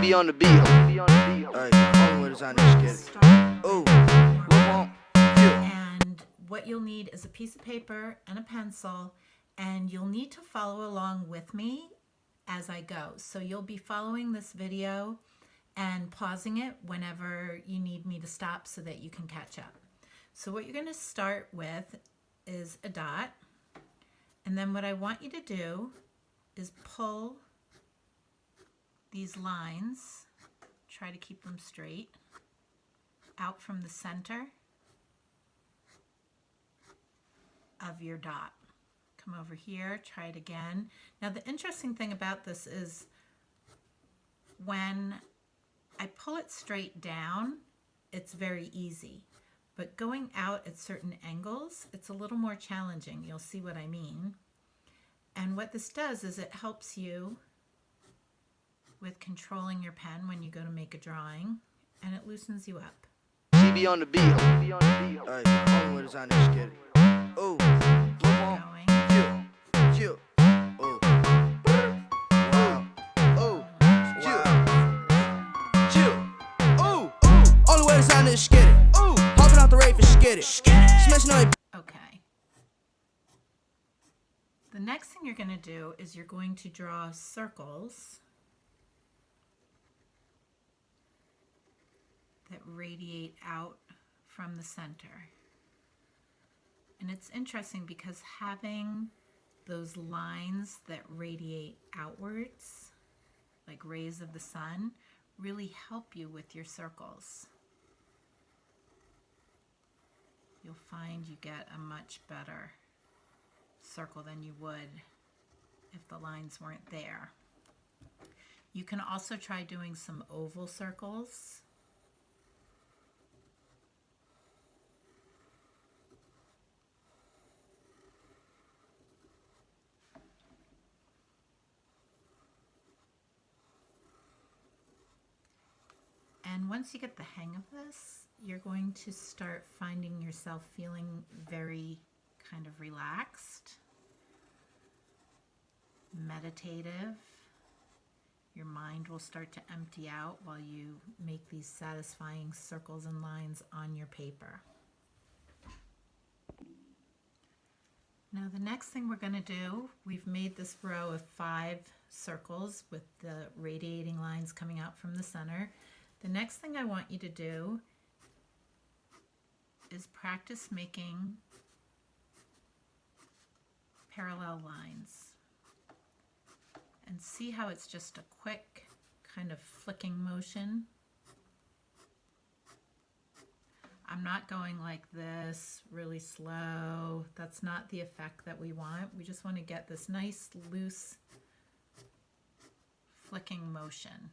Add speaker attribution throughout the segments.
Speaker 1: be on the beat. Alright, only way to sign this kid. Ooh,
Speaker 2: and what you'll need is a piece of paper and a pencil, and you'll need to follow along with me as I go. So you'll be following this video and pausing it whenever you need me to stop so that you can catch up. So what you're going to start with is a dot, and then what I want you to do is pull these lines, try to keep them straight, out from the center of your dot. Come over here, try it again. Now the interesting thing about this is when I pull it straight down, it's very easy. But going out at certain angles, it's a little more challenging. You'll see what I mean. And what this does is it helps you with controlling your pen when you go to make a drawing, and it loosens you up.
Speaker 1: be on the beat. Alright, only way to sign this kid. Ooh,
Speaker 2: Going.
Speaker 1: Ooh, wow. Ooh, Ooh, only way to sign this skid. Ooh, hopping out the rave and skid it. Smashing on it.
Speaker 2: Okay. The next thing you're going to do is you're going to draw circles that radiate out from the center. And it's interesting because having those lines that radiate outwards, like rays of the sun, really help you with your circles. You'll find you get a much better circle than you would if the lines weren't there. You can also try doing some oval circles. And once you get the hang of this, you're going to start finding yourself feeling very kind of relaxed, meditative. Your mind will start to empty out while you make these satisfying circles and lines on your paper. Now the next thing we're going to do, we've made this row of 5 circles with the radiating lines coming out from the center. The next thing I want you to do is practice making parallel lines and see how it's just a quick kind of flicking motion. I'm not going like this really slow. That's not the effect that we want. We just want to get this nice loose flicking motion.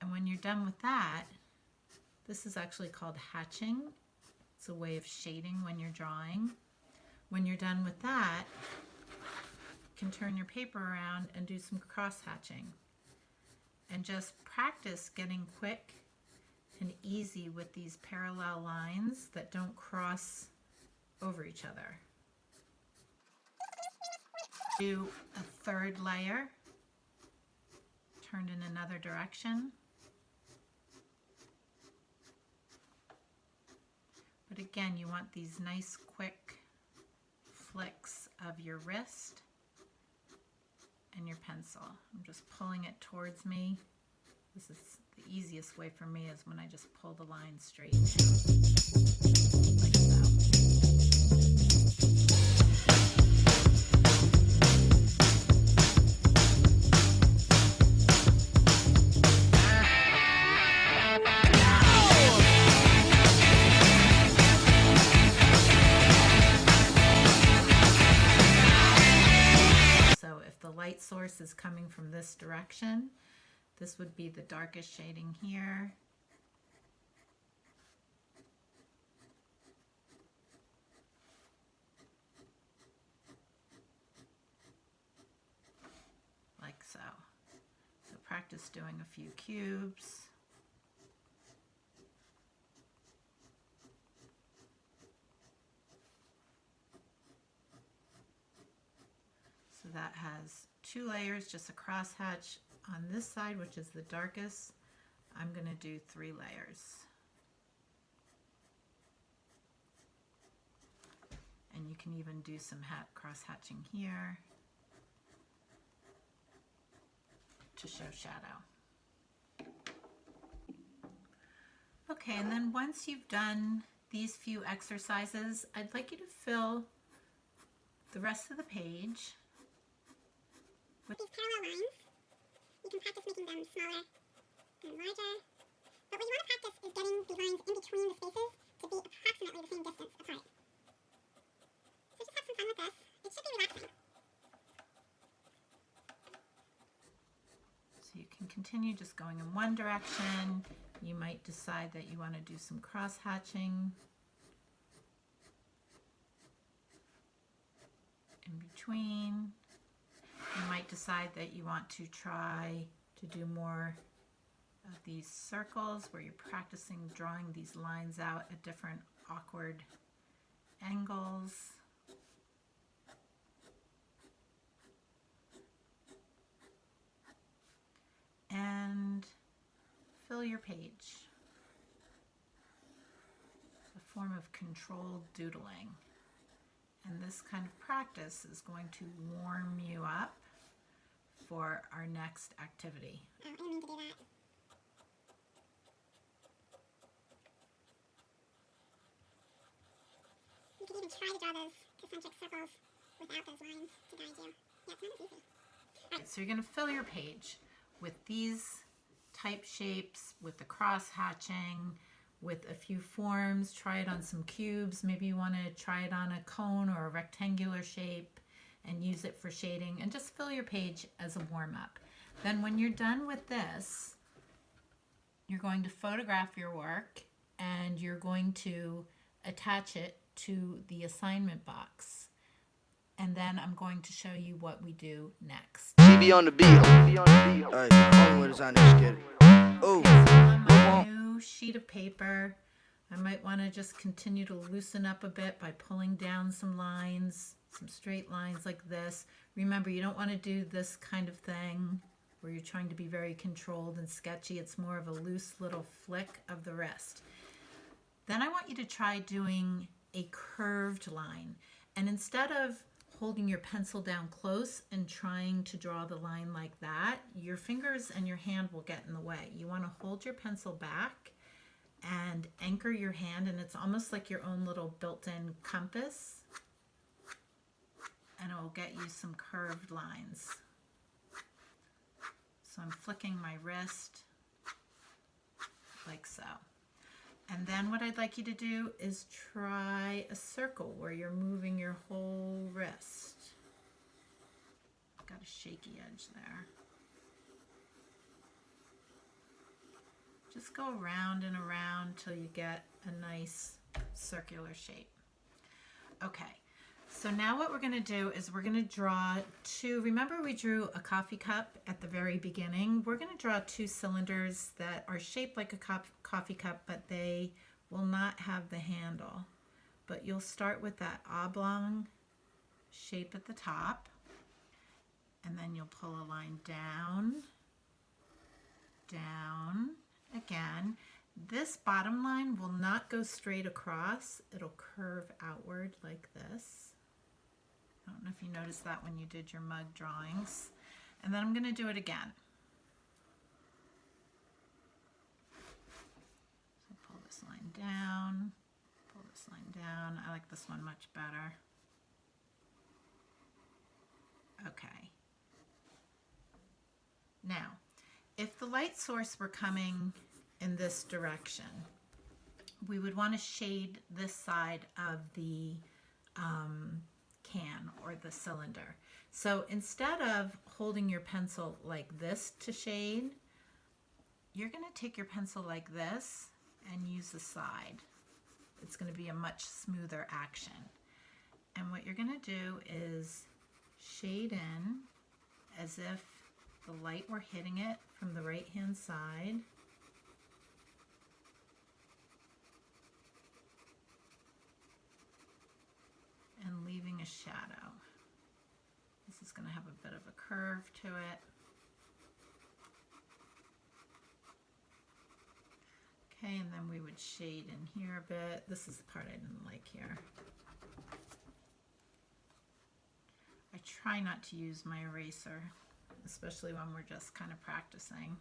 Speaker 2: And when you're done with that, this is actually called hatching. It's a way of shading when you're drawing. When you're done with that, you can turn your paper around and do some cross hatching. And just practice getting quick and easy with these parallel lines that don't cross over each other. Do a third layer, turned in another direction. But again, you want these nice quick flicks of your wrist and your pencil. I'm just pulling it towards me. This is the easiest way for me is when I just pull the line straight down, like so. Light source is coming from this direction. This would be the darkest shading here. Like so. So practice doing a few cubes. So that has 2 layers, just a crosshatch on this side, which is the darkest, I'm going to do 3 layers. And you can even do some cross hatching here to show shadow. Okay, and then once you've done these few exercises, I'd like you to fill the rest of the page with
Speaker 3: these parallel lines. You can practice making them smaller and larger. But what you want to practice is getting the lines in between the spaces to be approximately the same distance apart. So just have some fun with this. It should be relaxing.
Speaker 2: So you can continue just going in one direction. You might decide that you want to do some cross hatching in between. You might decide that you want to try to do more of these circles where you're practicing drawing these lines out at different awkward angles. And fill your page. A form of controlled doodling. And this kind of practice is going to warm you up for our next activity.
Speaker 3: Oh, I didn't mean to do that. You could even try to draw those concentric circles without those lines to guide you. Yeah, it's not as easy.
Speaker 2: Right, so you're going to fill your page with these type shapes, with the cross hatching, with a few forms. Try it on some cubes. Maybe you want to try it on a cone or a rectangular shape and use it for shading, and just fill your page as a warm-up. Then when you're done with this, you're going to photograph your work and you're going to attach it to the assignment box. And then I'm going to show you what we do next.
Speaker 1: TV on the beat. Alright, Hollywood is on this skit. Oh,
Speaker 2: Okay, so on my new sheet of paper, I might want to just continue to loosen up a bit by pulling down some lines, some straight lines like this. Remember, you don't want to do this kind of thing where you're trying to be very controlled and sketchy. It's more of a loose little flick of the wrist. Then I want you to try doing a curved line. And instead of holding your pencil down close and trying to draw the line like that, your fingers and your hand will get in the way. You want to hold your pencil back and anchor your hand, and it's almost like your own little built-in compass, and it will get you some curved lines. So I'm flicking my wrist like so. And then what I'd like you to do is try a circle where you're moving your whole wrist. Got a shaky edge there. Just go around and around till you get a nice circular shape. Okay, so now what we're going to do is we're going to draw two, remember we drew a coffee cup at the very beginning? We're going to draw 2 cylinders that are shaped like a coffee cup, but they will not have the handle. But you'll start with that oblong shape at the top, and then you'll pull a line down, down, again. This bottom line will not go straight across. It'll curve outward like this. I don't know if you noticed that when you did your mug drawings. And then I'm going to do it again. So pull this line down, pull this line down. I like this one much better. Okay. Now, if the light source were coming in this direction, we would want to shade this side of the can or the cylinder. So instead of holding your pencil like this to shade, you're going to take your pencil like this and use the side. It's going to be a much smoother action. And what you're going to do is shade in as if the light were hitting it from the right hand side. And leaving a shadow. This is going to have a bit of a curve to it. Okay, and then we would shade in here a bit. This is the part I didn't like here. I try not to use my eraser, especially when we're just kind of practicing.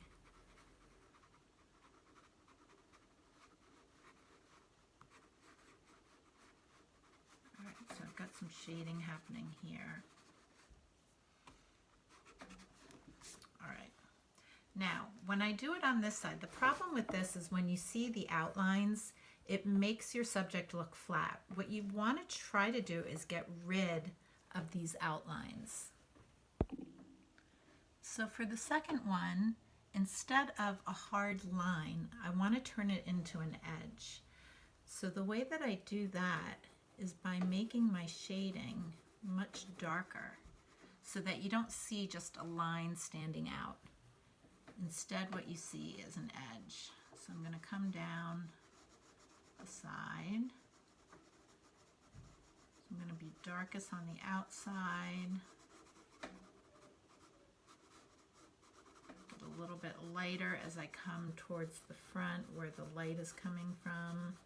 Speaker 2: All right, so I've got some shading happening here. All right. Now, when I do it on this side, the problem with this is when you see the outlines, it makes your subject look flat. What you want to try to do is get rid of these outlines. So for the second one, instead of a hard line, I want to turn it into an edge. So the way that I do that is by making my shading much darker so that you don't see just a line standing out. Instead, what you see is an edge. So I'm going to come down the side. So I'm going to be darkest on the outside. Get a little bit lighter as I come towards the front where the light is coming from.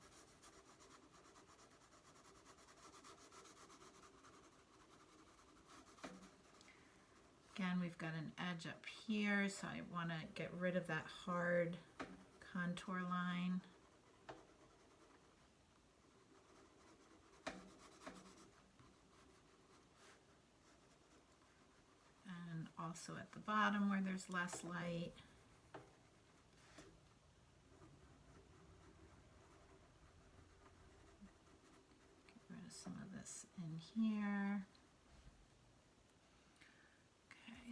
Speaker 2: Again, we've got an edge up here, so I want to get rid of that hard contour line. And also at the bottom where there's less light. Get rid of some of this in here.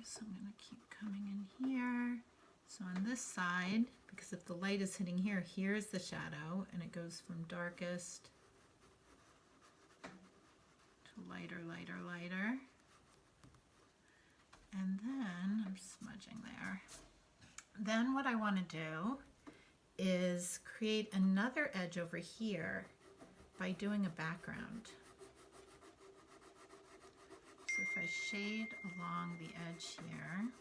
Speaker 2: So I'm going to keep coming in here. So on this side, because if the light is hitting here, here's the shadow, and it goes from darkest to lighter, lighter, lighter. And then I'm smudging there. Then what I want to do is create another edge over here by doing a background. So if I shade along the edge here,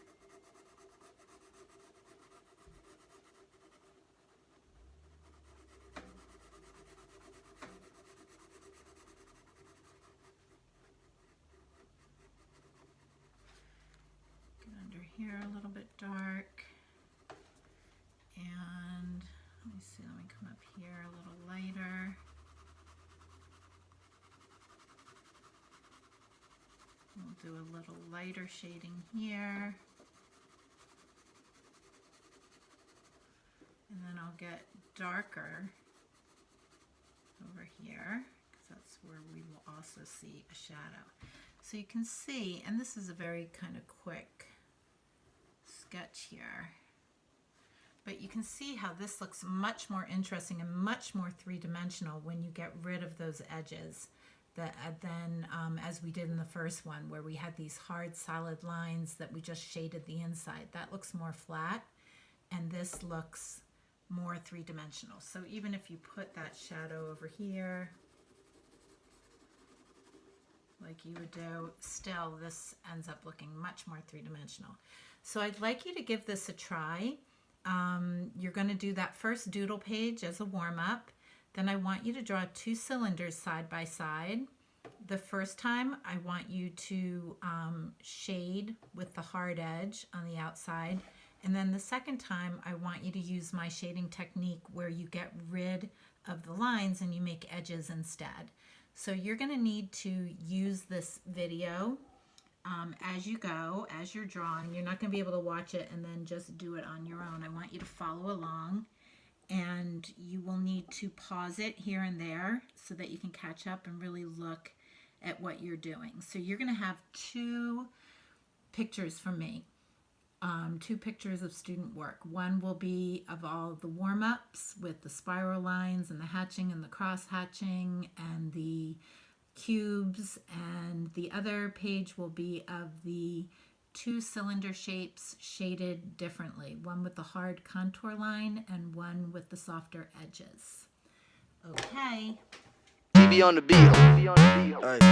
Speaker 2: get under here a little bit dark, and let me see, let me come up here a little lighter. We'll do a little lighter shading here. And then I'll get darker over here, because that's where we will also see a shadow. So you can see, and this is a very kind of quick sketch here, but you can see how this looks much more interesting and much more three-dimensional when you get rid of those edges. Then as we did in the first one where we had these hard solid lines that we just shaded the inside. That looks more flat, and this looks more three-dimensional. So even if you put that shadow over here like you would do, still this ends up looking much more three-dimensional. So I'd like you to give this a try. You're going to do that first doodle page as a warm-up. Then I want you to draw 2 cylinders side by side. The first time I want you to shade with the hard edge on the outside. And then the second time I want you to use my shading technique where you get rid of the lines and you make edges instead. So you're going to need to use this video as you go, as you're drawing. You're not going to be able to watch it and then just do it on your own. I want you to follow along. And you will need to pause it here and there so that you can catch up and really look at what you're doing. So you're going to have 2 pictures from me, 2 pictures of student work. One will be of all the warm-ups with the spiral lines and the hatching and the cross hatching and the cubes, and the other page will be of the 2 cylinder shapes shaded differently, one with the hard contour line and one with the softer edges. Okay.
Speaker 1: BB on the beat.